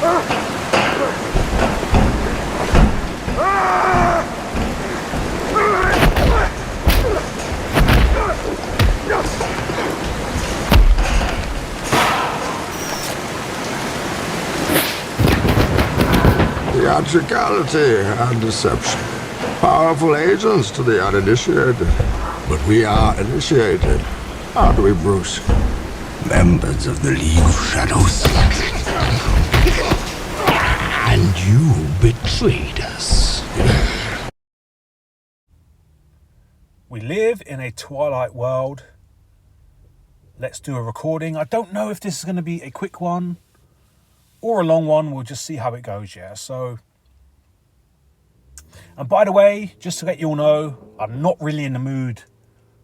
Theatricality and deception. Powerful agents to the uninitiated. But we are initiated, aren't we, Bruce? Members of the League of Shadows. And you betrayed us. We live in a twilight world. Let's do a recording. I don't know if this is going to be a quick one or a long one. We'll just see how it goes, yeah? So, and by the way, just to let you all know, I'm not really in the mood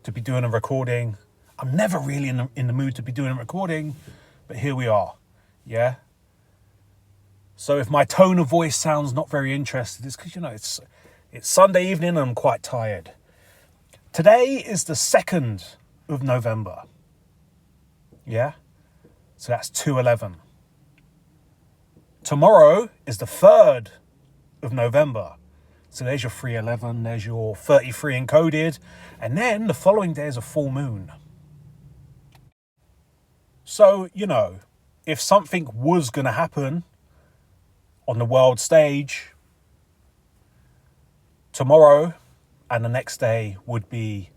to be doing a recording. I'm never really in the mood to be doing a recording, but here we are, yeah? So if my tone of voice sounds not very interested, it's because, you know, it's Sunday evening and I'm quite tired. Today is the 2nd of November, yeah? So that's 2/11. Tomorrow is the 3rd of November. So there's your 3/11, there's your 33 encoded, and then the following day is a full moon. So, you know, if something was going to happen on the world stage, tomorrow and the next day would be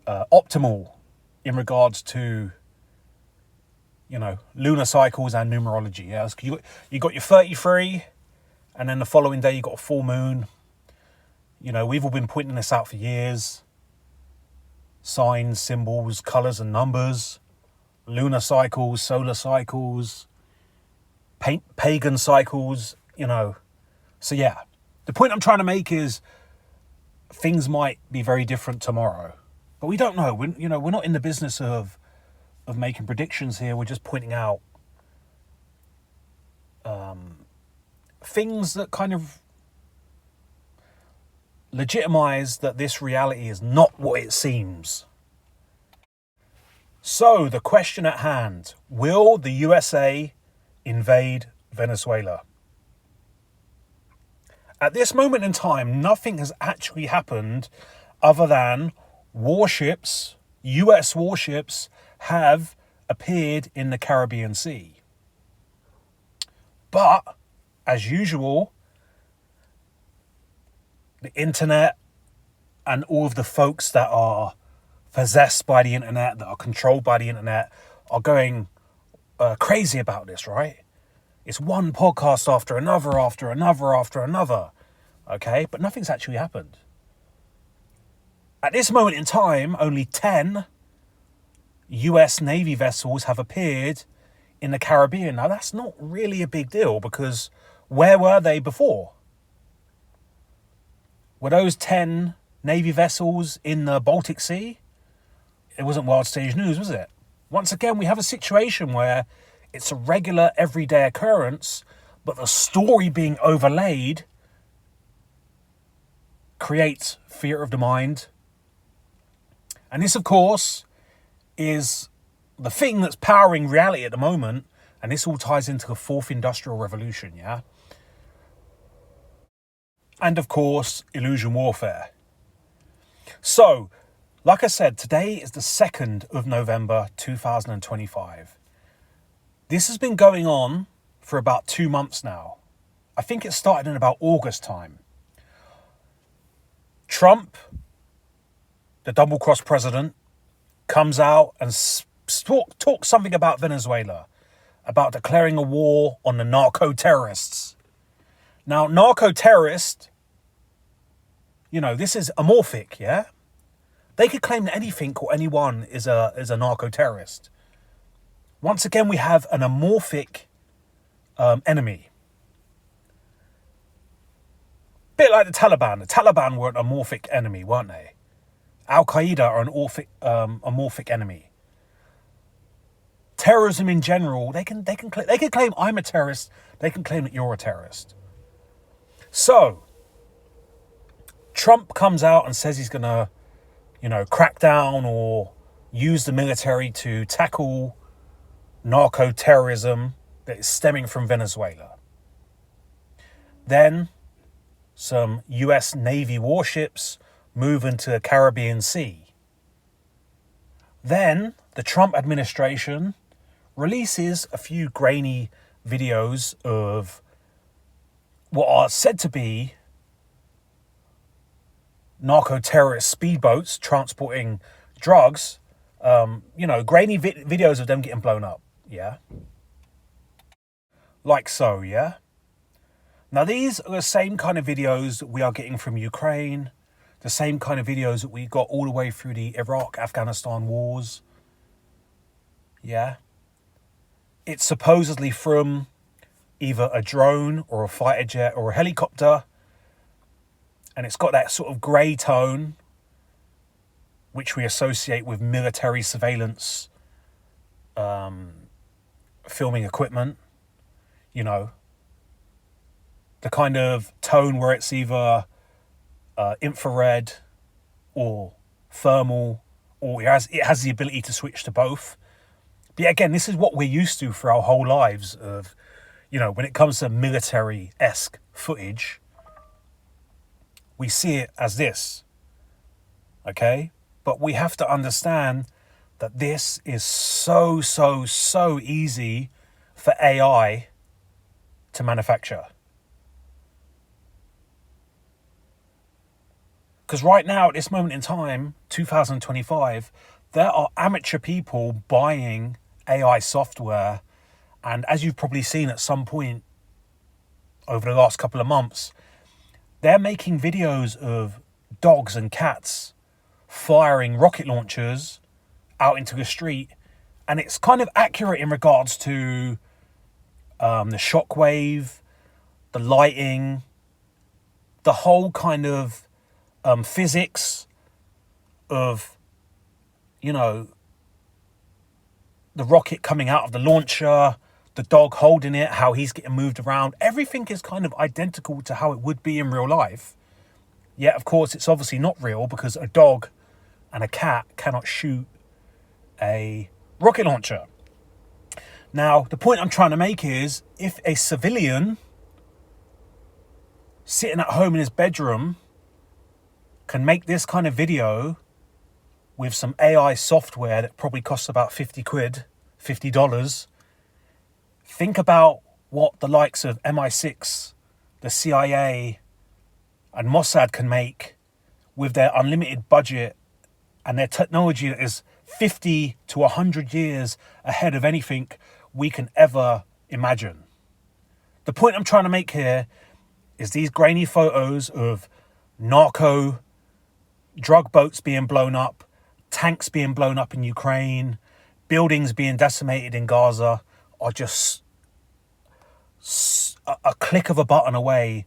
optimal in regards to, you know, lunar cycles and numerology. Yeah, you got your 33, and then the following day you got a full moon. You know, we've all been pointing this out for years. Signs, symbols, colors and numbers, lunar cycles, solar cycles, pagan cycles, you know. So yeah, the point I'm trying to make is things might be very different tomorrow, but we don't know. We're not in the business of making predictions here. We're just pointing out things that kind of legitimize that this reality is not what it seems. So the question at hand, will the USA invade Venezuela? At this moment in time, nothing has actually happened other than warships, US warships, have appeared in the Caribbean Sea. But, as usual, the internet and all of the folks that are possessed by the internet, that are controlled by the internet, are going crazy about this, right? It's one podcast after another, after another, after another, okay? But nothing's actually happened. At this moment in time, only 10 US Navy vessels have appeared in the Caribbean. Now, that's not really a big deal because where were they before? Were those 10 Navy vessels in the Baltic Sea? It wasn't world stage news, was it? Once again, we have a situation where it's a regular, everyday occurrence, but the story being overlaid creates fear of the mind. And this, of course, is the thing that's powering reality at the moment, and this all ties into the 4th Industrial Revolution, yeah? And, of course, illusion warfare. So, like I said, today is the 2nd of November, 2025. This has been going on for about 2 months now. I think it started in about August time. Trump, the double-cross president, comes out and talks something about Venezuela, about declaring a war on the narco-terrorists. Now, narco-terrorist, you know, this is amorphic, yeah? They could claim that anything or anyone is a narco-terrorist. Once again, we have an amorphic enemy. Bit like the Taliban. The Taliban were an amorphic enemy, weren't they? Al-Qaeda are an amorphic enemy. Terrorism in general, they can claim I'm a terrorist. They can claim that you're a terrorist. So, Trump comes out and says he's going to, you know, crack down or use the military to tackle narco-terrorism that is stemming from Venezuela. Then some US Navy warships move into the Caribbean Sea. Then the Trump administration releases a few grainy videos of what are said to be narco-terrorist speedboats transporting drugs. Grainy videos of them getting blown up. Yeah. Like so, yeah. Now these are the same kind of videos that we are getting from Ukraine, the same kind of videos that we got all the way through the Iraq-Afghanistan wars. Yeah. It's supposedly from either a drone or a fighter jet or a helicopter. And it's got that sort of grey tone, which we associate with military surveillance filming equipment. You know, the kind of tone where it's either infrared or thermal, or it has the ability to switch to both. But yeah, again, this is what we're used to for our whole lives of, when it comes to military-esque footage, we see it as this, okay? But we have to understand that this is so easy for AI to manufacture. Because right now, at this moment in time, 2025, there are amateur people buying AI software. And as you've probably seen at some point over the last couple of months, they're making videos of dogs and cats firing rocket launchers out into the street. And it's kind of accurate in regards to the shockwave, the lighting, the whole kind of physics of, the rocket coming out of the launcher, the dog holding it, how he's getting moved around. Everything is kind of identical to how it would be in real life. Yet, of course, it's obviously not real because a dog and a cat cannot shoot a rocket launcher. Now, the point I'm trying to make is, if a civilian sitting at home in his bedroom can make this kind of video with some AI software that probably costs about 50 quid, $50, think about what the likes of MI6, the CIA, and Mossad can make with their unlimited budget and their technology that is 50 to 100 years ahead of anything we can ever imagine. The point I'm trying to make here is these grainy photos of narco drug boats being blown up, tanks being blown up in Ukraine, buildings being decimated in Gaza are just a click of a button away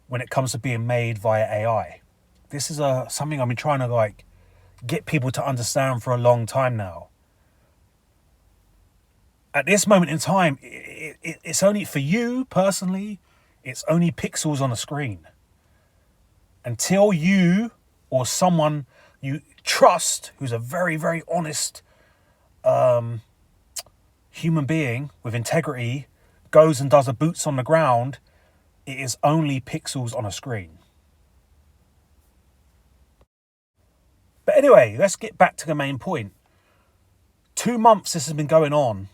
when it comes to being made via AI. This is something I've been trying to get people to understand for a long time now. At this moment in time, it's only for you personally, it's only pixels on a screen. Until you or someone you trust, who's a very, very honest human being with integrity, goes and does a boots on the ground, it is only pixels on a screen. But anyway, let's get back to the main point. 2 months this has been going on.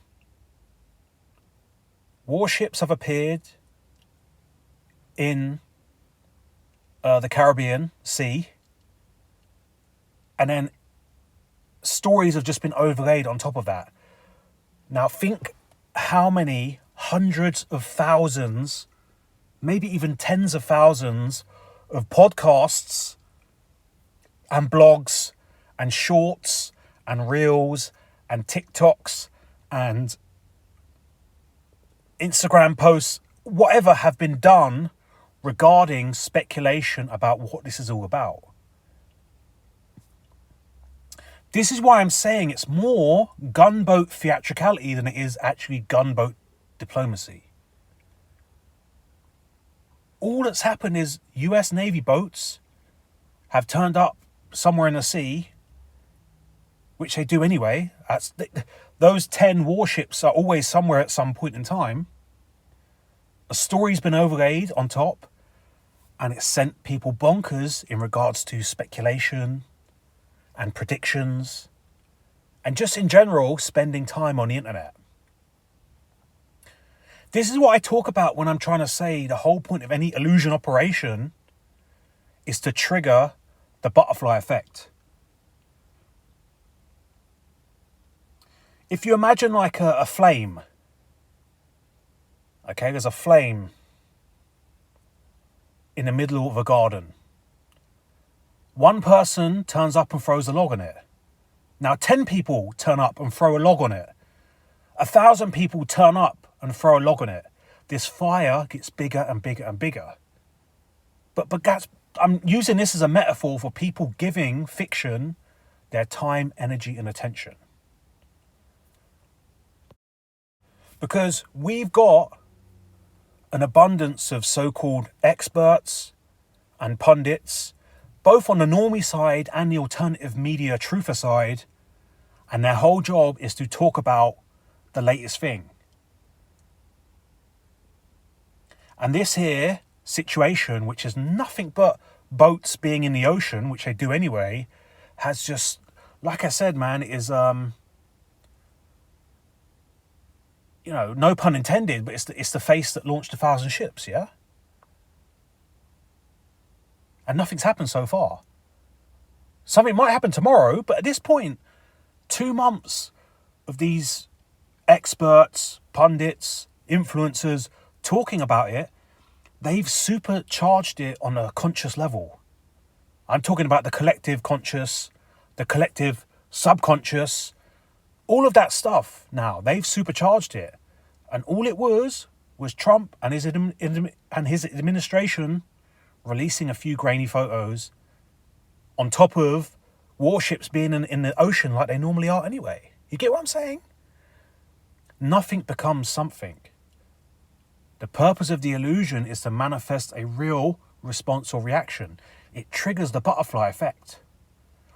Warships have appeared in the Caribbean Sea. And then stories have just been overlaid on top of that. Now think how many hundreds of thousands, maybe even tens of thousands of podcasts and blogs and shorts and reels and TikToks and Instagram posts, whatever, have been done regarding speculation about what this is all about. This is why I'm saying it's more gunboat theatricality than it is actually gunboat diplomacy. All that's happened is US Navy boats have turned up somewhere in the sea, which they do anyway. those 10 warships are always somewhere at some point in time. A story's been overlaid on top, and it's sent people bonkers in regards to speculation and predictions, and just in general, spending time on the internet. This is what I talk about when I'm trying to say the whole point of any illusion operation is to trigger the butterfly effect. If you imagine like a flame, okay, there's a flame in the middle of a garden. One person turns up and throws a log on it. Now 10 people turn up and throw a log on it. 1,000 people turn up and throw a log on it. This fire gets bigger and bigger and bigger. But that's, I'm using this as a metaphor for people giving fiction their time, energy, and attention. Because we've got an abundance of so-called experts and pundits, both on the normie side and the alternative media truther side, and their whole job is to talk about the latest thing. And this here situation, which is nothing but boats being in the ocean, which they do anyway, has just, like I said, man, is, no pun intended, but it's the face that launched 1,000 ships, yeah? And nothing's happened so far. Something might happen tomorrow, but at this point, 2 months of these experts, pundits, influencers talking about it, they've supercharged it on a conscious level. I'm talking about the collective conscious, the collective subconscious, all of that stuff now. They've supercharged it. And all it was Trump and his administration releasing a few grainy photos on top of warships being in the ocean like they normally are anyway. You get what I'm saying? Nothing becomes something. The purpose of the illusion is to manifest a real response or reaction. It triggers the butterfly effect.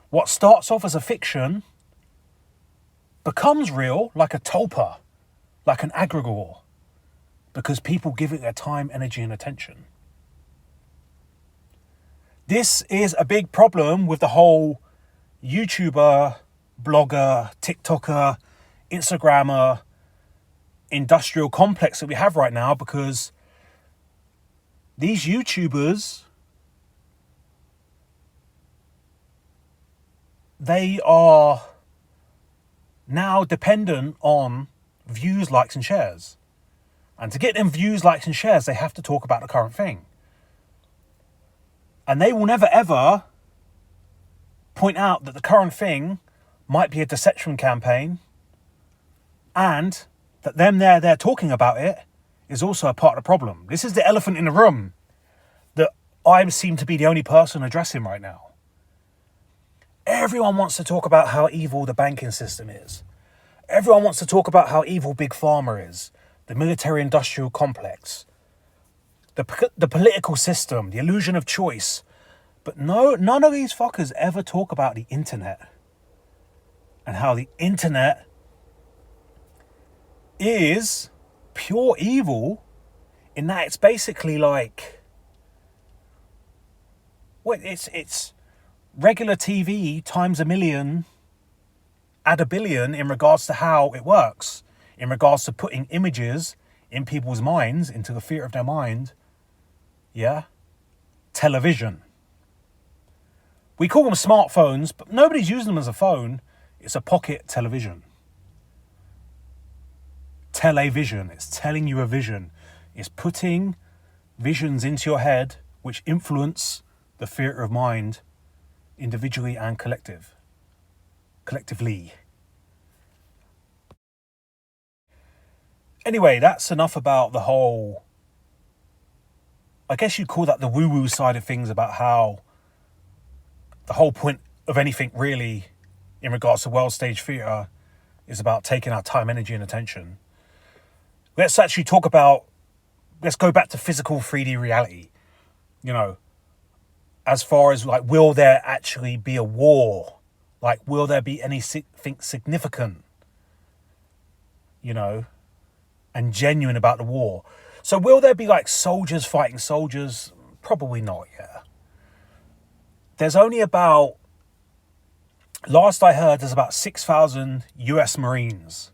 What starts off as a fiction becomes real like a tulpa, like an egregore, because people give it their time, energy, and attention. This is a big problem with the whole YouTuber, blogger, TikToker, Instagrammer, industrial complex that we have right now, because these YouTubers, they are now dependent on views, likes, and shares. And to get them views, likes, and shares, they have to talk about the current thing. And they will never ever point out that the current thing might be a deception campaign, and that them there talking about it is also a part of the problem. This is the elephant in the room that I seem to be the only person addressing right now. Everyone wants to talk about how evil the banking system is. Everyone wants to talk about how evil Big Pharma is, the military-industrial complex, the political system, the illusion of choice. But no, none of these fuckers ever talk about the internet and how the internet is pure evil, in that it's basically like, it's regular TV times a million, add a billion in regards to how it works, in regards to putting images in people's minds, into the theatre of their mind. Yeah? Television. We call them smartphones, but nobody's using them as a phone. It's a pocket television. Television. It's telling you a vision. It's putting visions into your head which influence the theatre of mind individually and collectively. Anyway, that's enough about the whole, I guess you'd call that the woo-woo side of things, about how the whole point of anything really in regards to world stage theatre is about taking our time, energy, and attention. Let's actually talk about, let's go back to physical 3D reality. As far as like, will there actually be a war? Like, will there be anything significant? and genuine about the war. So will there be like soldiers fighting soldiers? Probably not, yeah. There's only about, last I heard, there's about 6,000 US Marines.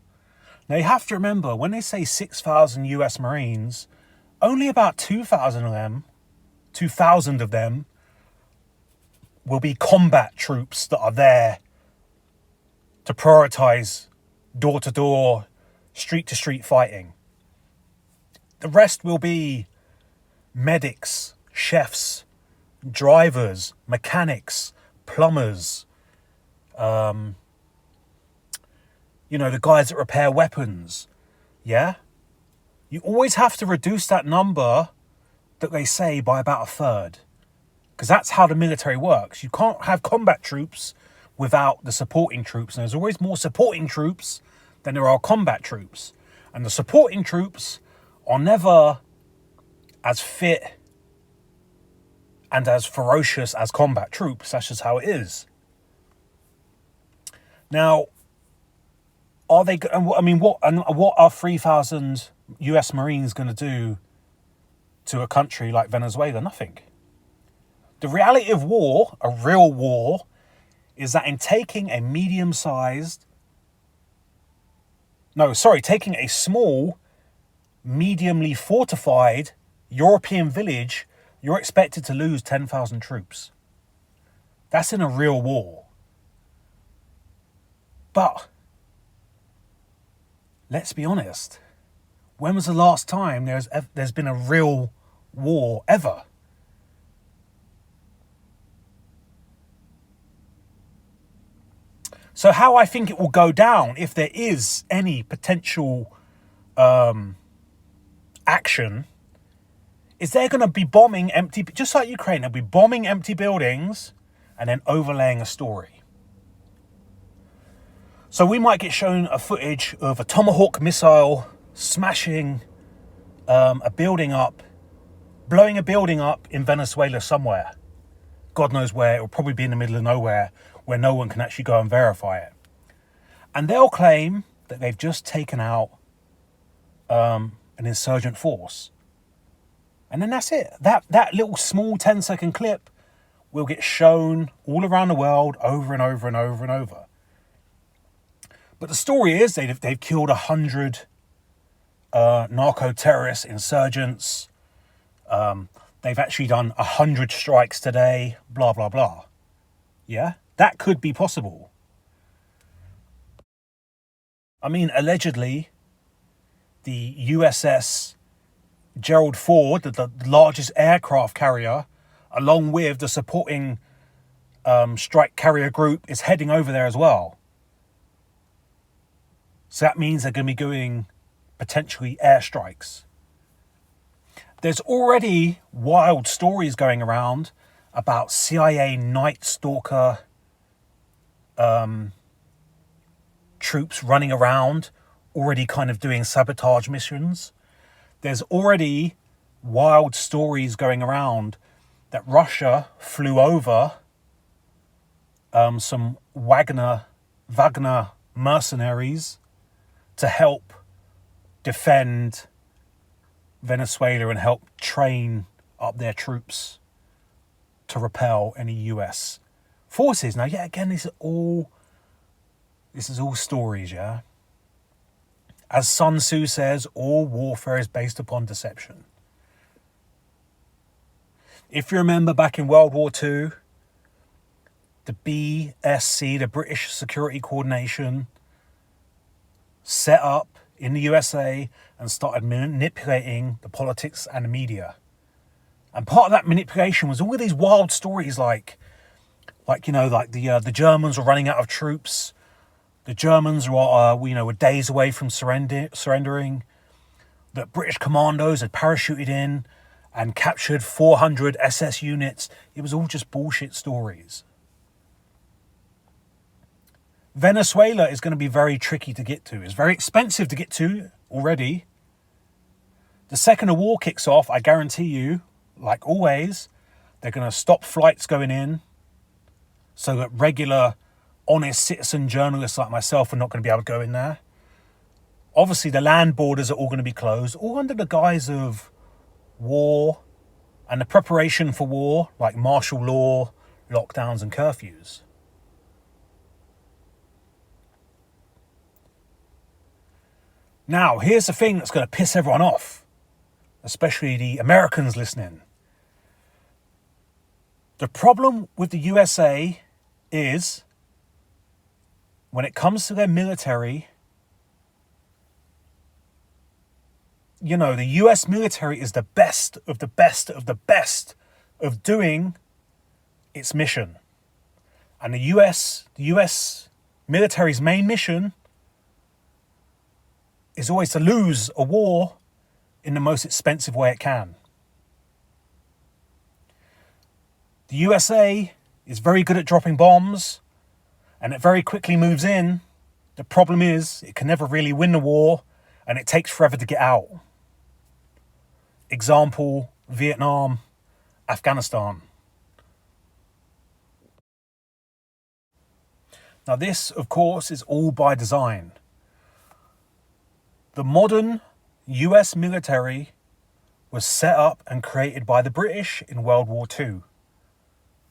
Now you have to remember, when they say 6,000 US Marines, only about 2,000 of them will be combat troops that are there to prioritize door-to-door, street-to-street fighting. The rest will be medics, chefs, drivers, mechanics, plumbers, the guys that repair weapons. Yeah? You always have to reduce that number that they say by about a third. Because that's how the military works. You can't have combat troops without the supporting troops. And there's always more supporting troops than there are combat troops. And the supporting troops are never as fit and as ferocious as combat troops. That's just how it is. Now, are they? What are 3,000 US Marines going to do to a country like Venezuela? Nothing. The reality of war, a real war, is that in taking a taking a small, mediumly fortified European village, you're expected to lose 10,000 troops. That's in a real war. But, let's be honest, when was the last time there's been a real war ever? So how I think it will go down, if there is any potential action, is they're going to be bombing empty, just like Ukraine, they'll be bombing empty buildings and then overlaying a story. So we might get shown a footage of a Tomahawk missile smashing a building up, blowing a building up in Venezuela somewhere. God knows where. It will probably be in the middle of nowhere where no one can actually go and verify it. And they'll claim that they've just taken out an insurgent force. And then that's it. That little small 10-second clip will get shown all around the world over and over and over and over. But the story is they've killed 100 narco-terrorist insurgents. They've actually done 100 strikes today, blah, blah, blah. Yeah? That could be possible. I mean, allegedly, the USS Gerald Ford, the largest aircraft carrier, along with the supporting strike carrier group, is heading over there as well. So that means they're going to be doing potentially airstrikes. There's already wild stories going around about CIA Night Stalker troops running around, already kind of doing sabotage missions. There's already wild stories going around that Russia flew over some Wagner mercenaries to help defend Venezuela and help train up their troops to repel any US forces. Now, yeah, again, this is all stories, yeah? As Sun Tzu says, all warfare is based upon deception. If you remember back in World War II, the BSC, the British Security Coordination, set up in the USA and started manipulating the politics and the media. And part of that manipulation was all of these wild stories like the Germans were running out of troops. The Germans were days away from surrendering. That British commandos had parachuted in and captured 400 SS units. It was all just bullshit stories. Venezuela is going to be very tricky to get to. It's very expensive to get to already. The second the war kicks off, I guarantee you, like always, they're going to stop flights going in so that regular, honest citizen journalists like myself are not going to be able to go in there. Obviously, the land borders are all going to be closed, all under the guise of war and the preparation for war, like martial law, lockdowns and curfews. Now, here's the thing that's going to piss everyone off, especially the Americans listening. The problem with the USA is, when it comes to their military, you know, the US military is the best of the best of the best of doing its mission. And the US military's main mission is always to lose a war in the most expensive way it can. The USA is very good at dropping bombs, and it very quickly moves in. The problem is, it can never really win the war, and it takes forever to get out. Example, Vietnam, Afghanistan. Now this, of course, is all by design. The modern US military was set up and created by the British in World War II.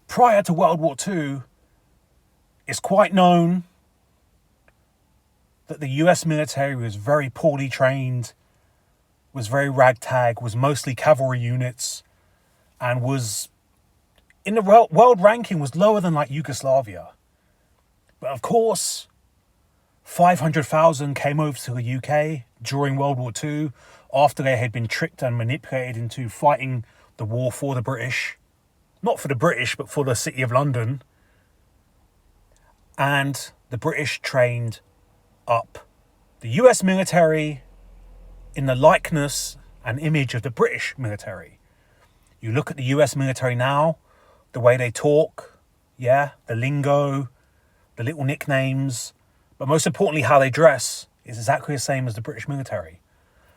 Prior to World War II, it's quite known that the US military was very poorly trained, was very ragtag, was mostly cavalry units, and was, in the world ranking, was lower than like Yugoslavia. But of course, 500,000 came over to the UK during World War II after they had been tricked and manipulated into fighting the war for the British. Not for the British, but for the City of London. And the British trained up the US military in the likeness and image of the British military. You look at the US military now, the way they talk, the lingo, the little nicknames, but most importantly how they dress is exactly the same as the British military.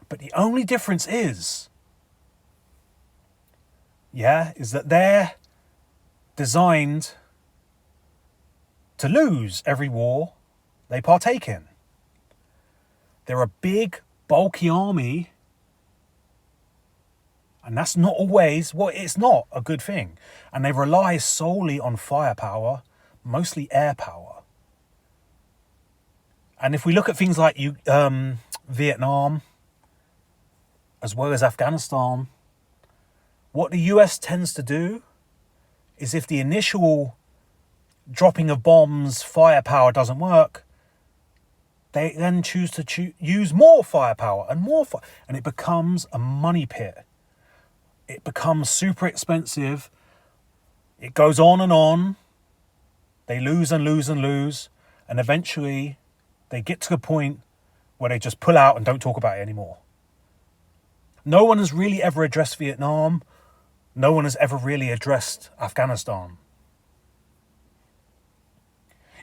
But the only difference is that they're designed to lose every war they partake in. They're a big, bulky army, and that's not always, it's not a good thing. And they rely solely on firepower, mostly air power. And if we look at things like Vietnam, as well as Afghanistan, what the US tends to do is, if the initial dropping of bombs, firepower doesn't work, they then choose to use more firepower and more and it becomes a money pit. It becomes super expensive. It goes on and on. They lose and lose and lose, and eventually they get to the point where they just pull out and don't talk about it anymore. No one has really ever addressed Vietnam. No one has ever really addressed Afghanistan.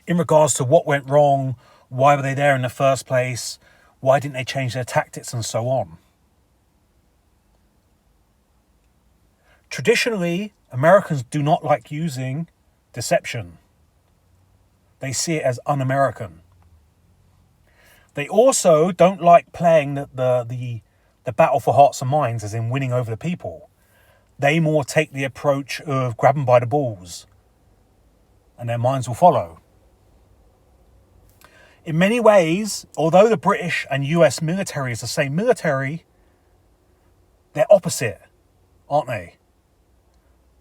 In regards to what went wrong, why were they there in the first place, why didn't they change their tactics, and so on. Traditionally, Americans do not like using deception. They see it as un-American. They also don't like playing the battle for hearts and minds, as in winning over the people. They more take the approach of grab them by the balls, and their minds will follow. In many ways, although the British and US military is the same military, they're opposite, aren't they?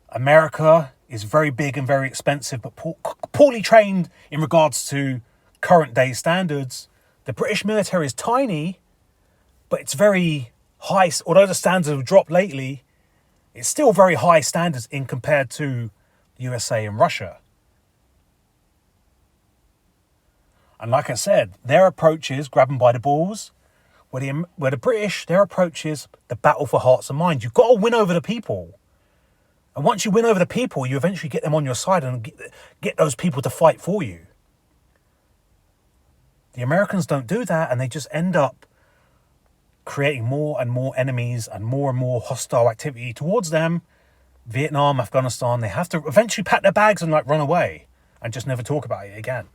America is very big and very expensive, but poorly trained in regards to current day standards. The British military is tiny, but it's very high. Although the standards have dropped lately, it's still very high standards in compared to the USA and Russia. And like I said, their approach is grab them by the balls, where the British, their approach is the battle for hearts and minds. You've got to win over the people. And once you win over the people, you eventually get them on your side and get those people to fight for you. The Americans don't do that, and they just end up creating more and more enemies and more hostile activity towards them. Vietnam, Afghanistan, they have to eventually pack their bags and run away and just never talk about it again.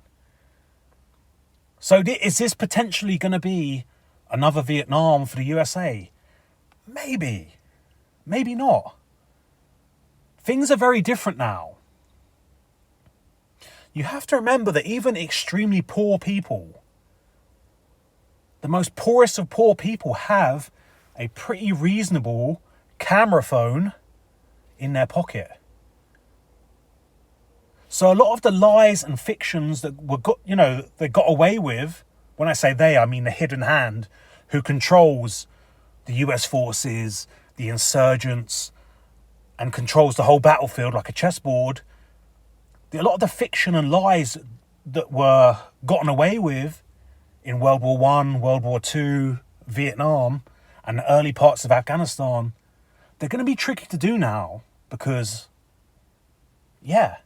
So is this potentially going to be Another Vietnam for the USA? Maybe. Maybe not. Things are very different now. You have to remember that even extremely poor people, the most poorest of poor people, have a pretty reasonable camera phone in their pocket. So a lot of the lies and fictions that they got away with, when I say they, I mean the hidden hand who controls the US forces, the insurgents, and controls the whole battlefield like a chessboard. A lot of the fiction and lies that were gotten away with in World War I, World War II, Vietnam, and the early parts of Afghanistan, they're going to be tricky to do now because, yeah.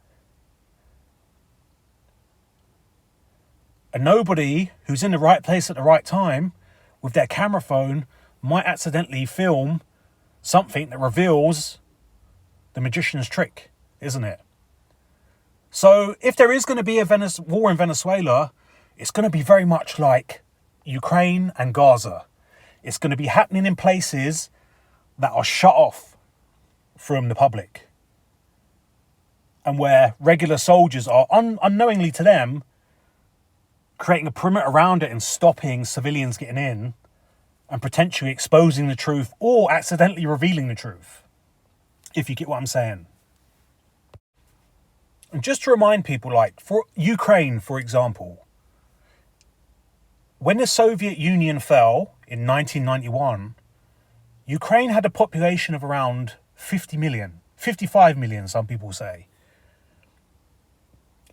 And nobody who's in the right place at the right time with their camera phone might accidentally film something that reveals the magician's trick, isn't it? So if there is going to be a war in Venezuela, it's going to be very much like Ukraine and Gaza. It's going to be happening in places that are shut off from the public, and where regular soldiers are, unknowingly to them, creating a perimeter around it and stopping civilians getting in and potentially exposing the truth or accidentally revealing the truth, if you get what I'm saying. And just to remind people, like for Ukraine, for example, when the Soviet Union fell in 1991, Ukraine had a population of around 50 million, 55 million, some people say.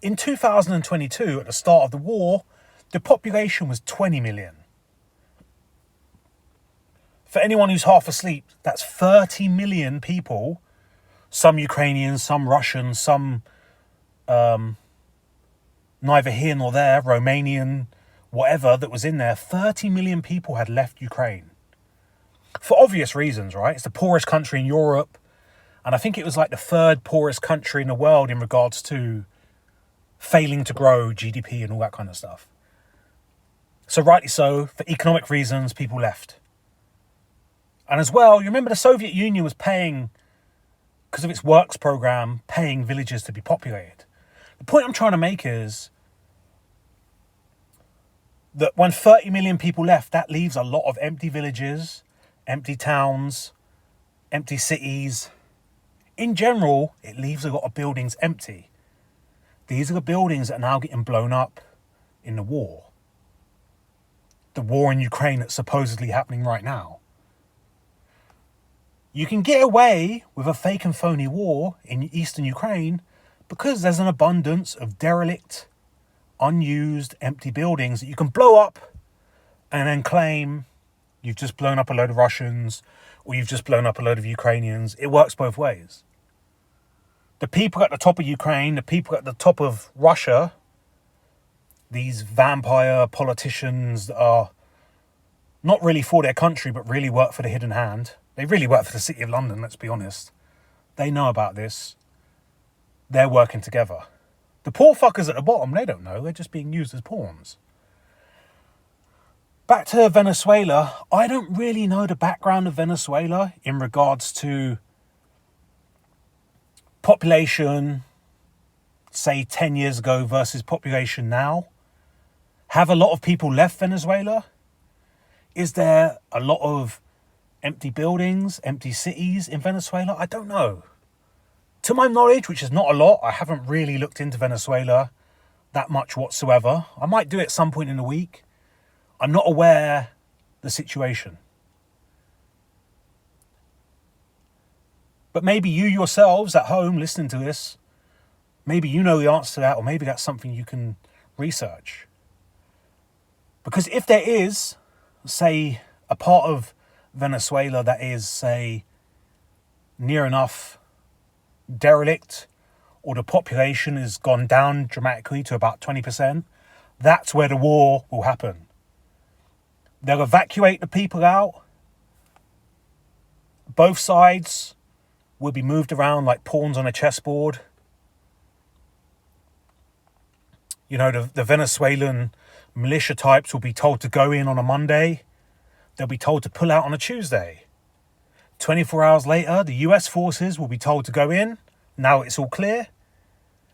In 2022, at the start of the war, the population was 20 million. For anyone who's half asleep, that's 30 million people, some Ukrainians, some Russians, some neither here nor there, Romanian, whatever that was in there. 30 million people had left Ukraine. For obvious reasons, right? It's the poorest country in Europe. And I think it was like the third poorest country in the world in regards to failing to grow GDP and all that kind of stuff. So rightly so, for economic reasons, people left. And as well, you remember the Soviet Union was paying, because of its works program, paying villages to be populated. The point I'm trying to make is that when 30 million people left, that leaves a lot of empty villages, empty towns, empty cities. In general, it leaves a lot of buildings empty. These are the buildings that are now getting blown up in the war. The war in Ukraine that's supposedly happening right now. You can get away with a fake and phony war in eastern Ukraine because there's an abundance of derelict, unused, empty buildings that you can blow up and then claim you've just blown up a load of Russians or you've just blown up a load of Ukrainians. It works both ways. The people at the top of Ukraine, the people at the top of Russia, these vampire politicians that are not really for their country but really work for the hidden hand. They really work for the City of London, let's be honest. They know about this. They're working together. The poor fuckers at the bottom, they don't know. They're just being used as pawns. Back to Venezuela. I don't really know the background of Venezuela in regards to population, say 10 years ago versus population now. Have a lot of people left Venezuela? Is there a lot of empty buildings, empty cities in Venezuela? I don't know. To my knowledge, which is not a lot, I haven't really looked into Venezuela that much whatsoever. I might do it at some point in the week. I'm not aware the situation. But maybe you yourselves at home listening to this, maybe you know the answer to that, or maybe that's something you can research. Because if there is, say, a part of Venezuela that is, say, near enough derelict, or the population has gone down dramatically to about 20%, that's where the war will happen. They'll evacuate the people out. Both sides will be moved around like pawns on a chessboard. You know, the Venezuelan militia types will be told to go in on a Monday they'll be told to pull out on a Tuesday. 24 hours later, the US forces will be told to go in. Now it's all clear.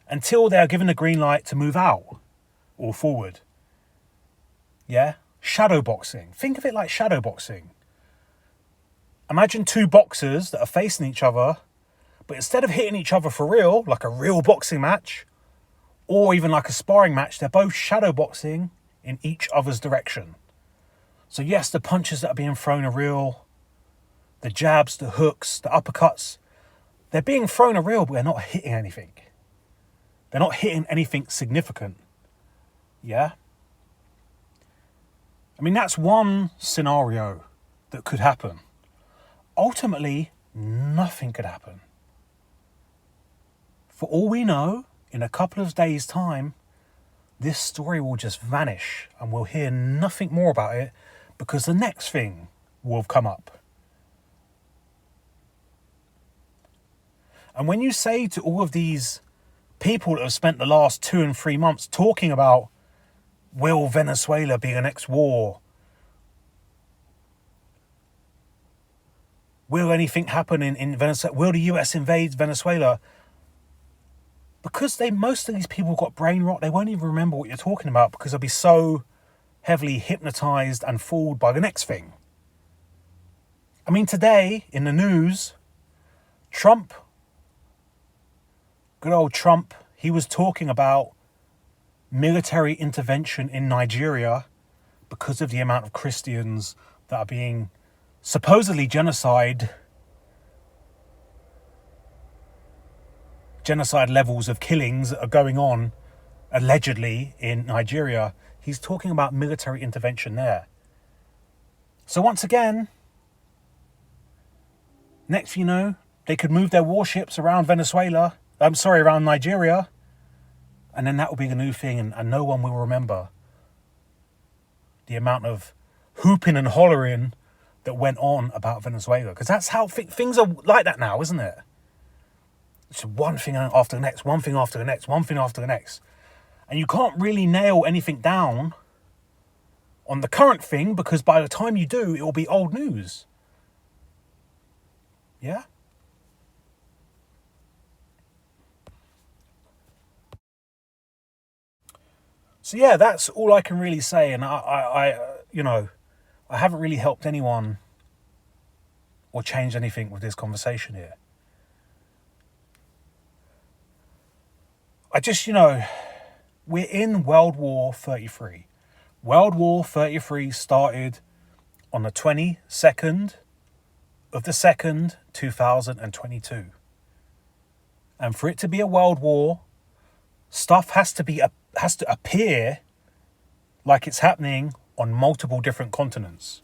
Until they are given the green light to move out or forward. Yeah? Shadow boxing. Think of it like shadow boxing. Imagine two boxers that are facing each other, but instead of hitting each other for real, like a real boxing match, or even like a sparring match, they're both shadow boxing in each other's direction. So yes, the punches that are being thrown are real. The jabs, the hooks, the uppercuts, they're being thrown are real, but they're not hitting anything. They're not hitting anything significant. Yeah? I mean, that's one scenario that could happen. Ultimately, nothing could happen. For all we know, in a couple of days' time, this story will just vanish and we'll hear nothing more about it because the next thing will have come up. And when you say to all of these people that have spent the last 2 and 3 months talking about, will Venezuela be the next war? Will anything happen in Venezuela? Will the US invade Venezuela? Because most of these people got brain rot, they won't even remember what you're talking about because they'll be so heavily hypnotized and fooled by the next thing. I mean, today in the news, Trump, good old Trump, he was talking about military intervention in Nigeria because of the amount of Christians that are being supposedly genocide levels of killings that are going on allegedly in Nigeria. He's talking about military intervention there. So once again, next thing you know, they could move their warships around around Nigeria, and then that will be the new thing, and no one will remember the amount of hooping and hollering that went on about Venezuela. Because that's how things are like that now, isn't it? It's one thing after the next, one thing after the next, one thing after the next. And you can't really nail anything down on the current thing because by the time you do, it will be old news. Yeah? So yeah, that's all I can really say. And I haven't really helped anyone or changed anything with this conversation here. We're in World War 33. World War 33 started on the 22nd of the 2nd, 2022. And for it to be a world war, stuff has to appear like it's happening on multiple different continents.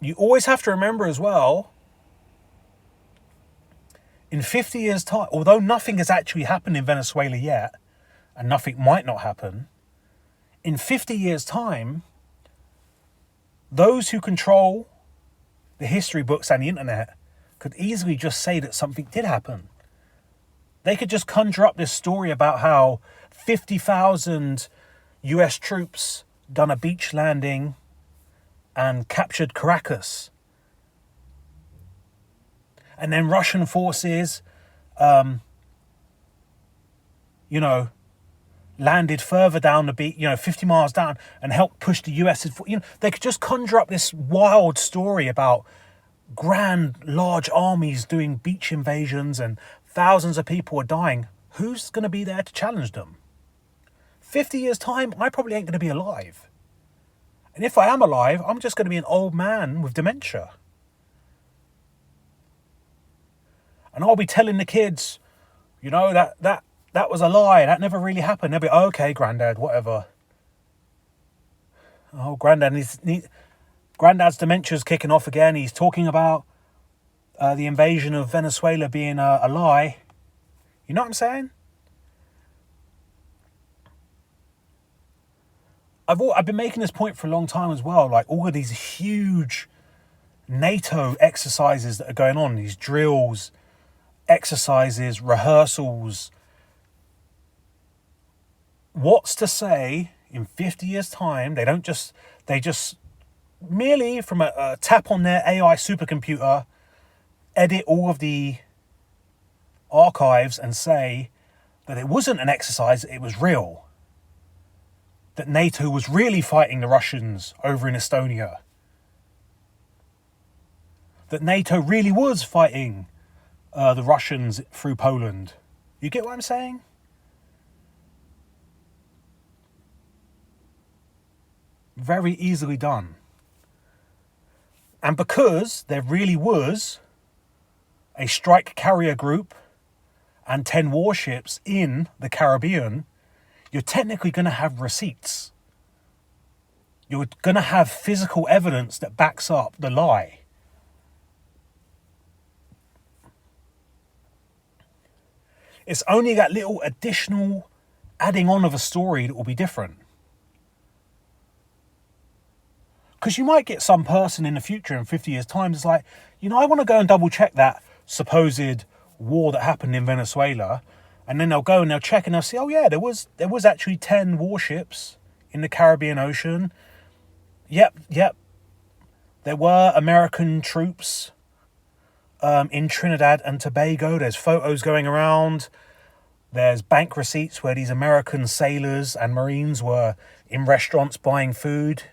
You always have to remember as well, in 50 years' time, although nothing has actually happened in Venezuela yet, and nothing might not happen, in 50 years' time, those who control the history books and the internet could easily just say that something did happen. They could just conjure up this story about how 50,000 US troops done a beach landing and captured Caracas. And then Russian forces, landed further down the beach, 50 miles down and helped push the US. They could just conjure up this wild story about grand, large armies doing beach invasions and thousands of people are dying. Who's going to be there to challenge them? 50 years' time, I probably ain't going to be alive. And if I am alive, I'm just going to be an old man with dementia. And I'll be telling the kids, that was a lie. That never really happened. They'll be, okay, Granddad, whatever. Oh, Granddad's dementia's kicking off again. He's talking about the invasion of Venezuela being a lie. You know what I'm saying? I've been making this point for a long time as well. Like all of these huge NATO exercises that are going on, these drills, exercises, rehearsals. What's to say in 50 years' time they don't just They just merely from a tap on their AI supercomputer, edit all of the archives and say that it wasn't an exercise, it was real. That NATO was really fighting the Russians over in Estonia. That NATO really was fighting the Russians through Poland. You get what I'm saying? Very easily done. And because there really was a strike carrier group and 10 warships in the Caribbean, you're technically going to have receipts. You're going to have physical evidence that backs up the lie. It's only that little additional adding on of a story that will be different. Because you might get some person in the future in 50 years' time that's like, I want to go and double check that supposed war that happened in Venezuela. And then they'll go and they'll check and they'll see, oh yeah, there was actually 10 warships in the Caribbean Ocean. Yep. There were American troops in Trinidad and Tobago. There's photos going around. There's bank receipts where these American sailors and Marines were in restaurants buying food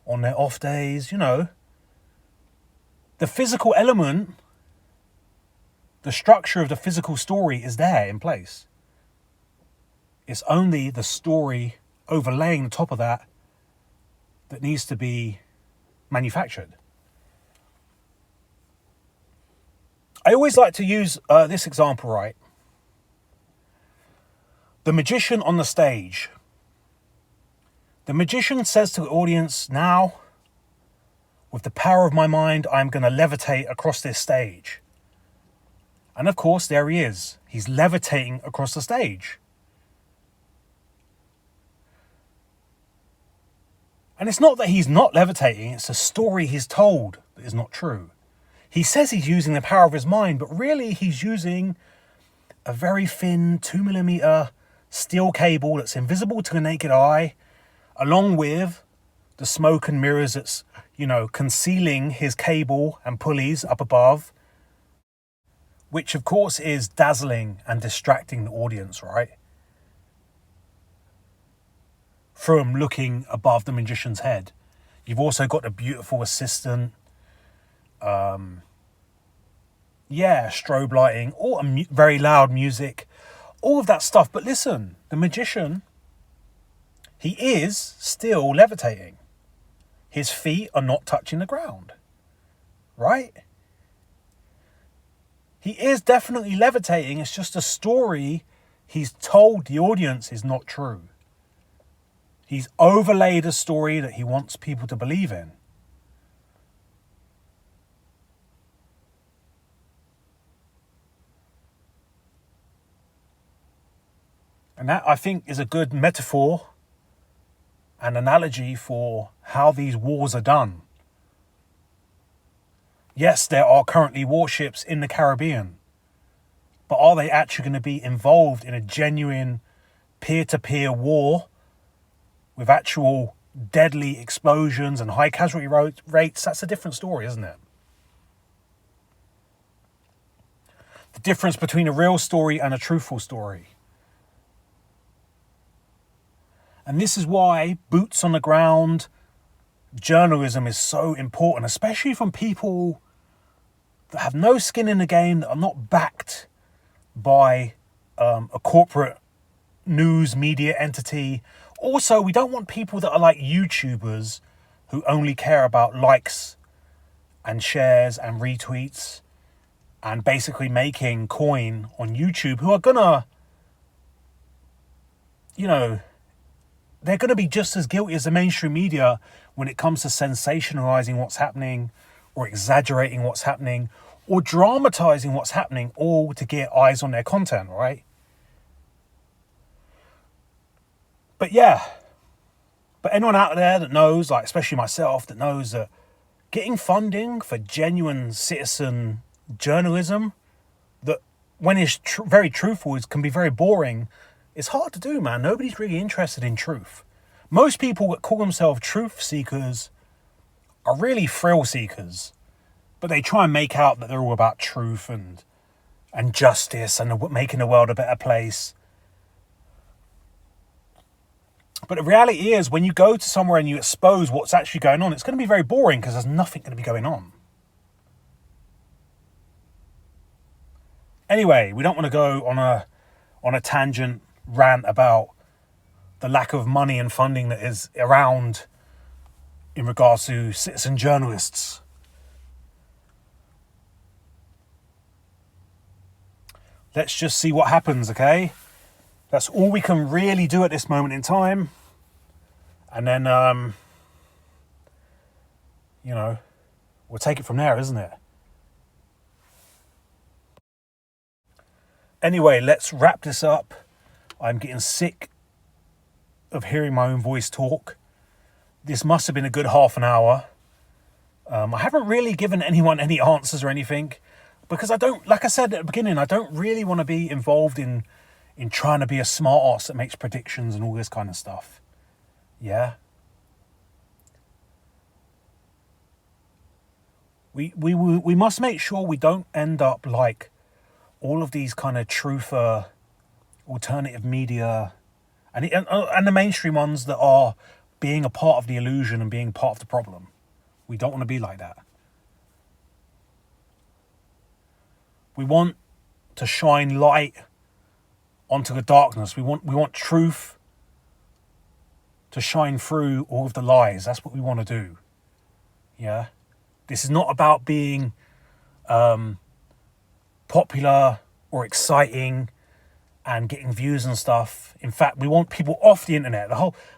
on their off days. The physical element, the structure of the physical story is there in place. It's only the story overlaying the top of that needs to be manufactured. I always like to use this example, right? The magician on the stage. The magician says to the audience, now, with the power of my mind, I'm going to levitate across this stage. And of course, there he is. He's levitating across the stage. And it's not that he's not levitating, it's a story he's told that is not true. He says he's using the power of his mind, but really he's using a very thin 2mm steel cable that's invisible to the naked eye, along with the smoke and mirrors that's, concealing his cable and pulleys up above, which of course is dazzling and distracting the audience, right? From looking above the magician's head. You've also got a beautiful assistant, strobe lighting, or very loud music, all of that stuff. But listen, the magician, he is still levitating. His feet are not touching the ground, right? He is definitely levitating. It's just a story he's told the audience is not true. He's overlaid a story that he wants people to believe in. And that, I think, is a good metaphor and analogy for how these wars are done. Yes, there are currently warships in the Caribbean, but are they actually going to be involved in a genuine peer-to-peer war with actual deadly explosions and high casualty rates? That's a different story, isn't it? The difference between a real story and a truthful story. And this is why boots on the ground journalism is so important, especially from people that have no skin in the game, that are not backed by a corporate news media entity. Also, we don't want people that are like YouTubers who only care about likes and shares and retweets and basically making coin on YouTube, who are gonna, they're going to be just as guilty as the mainstream media when it comes to sensationalizing what's happening or exaggerating what's happening or dramatizing what's happening, all to get eyes on their content, right? But anyone out there that knows, like especially myself, that knows that getting funding for genuine citizen journalism, that when it's very truthful, can be very boring. It's hard to do, man. Nobody's really interested in truth. Most people that call themselves truth seekers are really thrill seekers, but they try and make out that they're all about truth and justice and making the world a better place. But the reality is, when you go to somewhere and you expose what's actually going on, it's going to be very boring because there's nothing going to be going on. Anyway, we don't want to go on a tangent rant about the lack of money and funding that is around in regards to citizen journalists. Let's just see what happens, okay? That's all we can really do at this moment in time. And then, we'll take it from there, isn't it? Anyway, let's wrap this up. I'm getting sick of hearing my own voice talk. This must have been a good half an hour. I haven't really given anyone any answers or anything because I don't, like I said at the beginning, I don't really want to be involved in trying to be a smart ass that makes predictions and all this kind of stuff. Yeah. We must make sure we don't end up like all of these kind of truther alternative media and the mainstream ones that are being a part of the illusion and being part of the problem. We don't want to be like that. We want to shine light onto the darkness. We want truth to shine through all of the lies. That's what we want to do. Yeah. This is not about being popular or exciting and getting views and stuff. In fact, we want people off the internet.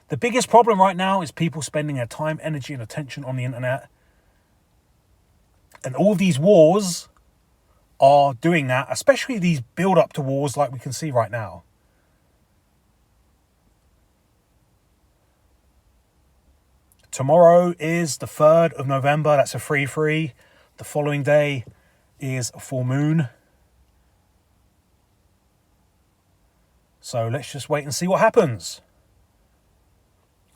The biggest problem right now is people spending their time, energy, and attention on the internet. And all of these wars are doing that, especially these build-up to wars like we can see right now. Tomorrow is the 3rd of November. That's a free. The following day is a full moon. So let's just wait and see what happens.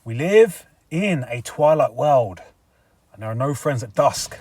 We live in a twilight world, and there are no friends at dusk.